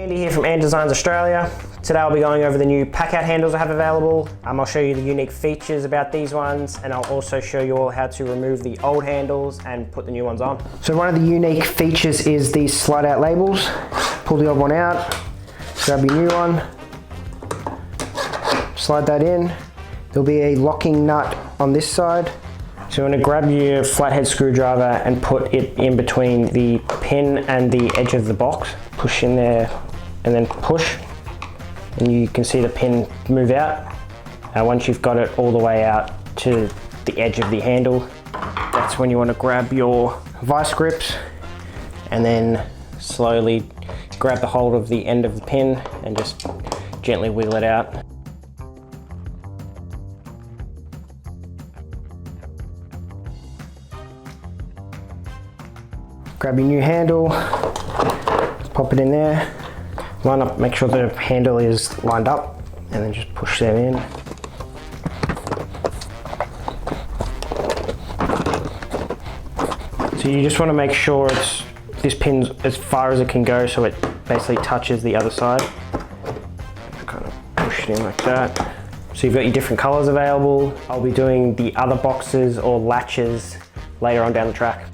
Andy here from And Designs Australia. Today I'll be going over the new PACKOUT handles I have available. I'll show you the unique features about these ones, and I'll also show you all how to remove the old handles and put the new ones on. So one of the unique features is these slide out labels. Pull the old one out, grab your new one, slide that in. There'll be a locking nut on this side. So you want to grab your flathead screwdriver and put it in between the pin and the edge of the box. Push in there and then push, and you can see the pin move out. Once you've got it all the way out to the edge of the handle, that's when you want to grab your vice grips and then slowly grab the hold of the end of the pin and just gently wiggle it out. Grab your new handle, pop it in there, line up, make sure the handle is lined up, and then just push them in. So you just want to make sure this pin's as far as it can go so it basically touches the other side. Just kind of push it in like that. So you've got your different colors available. I'll be doing the other boxes or latches later on down the track.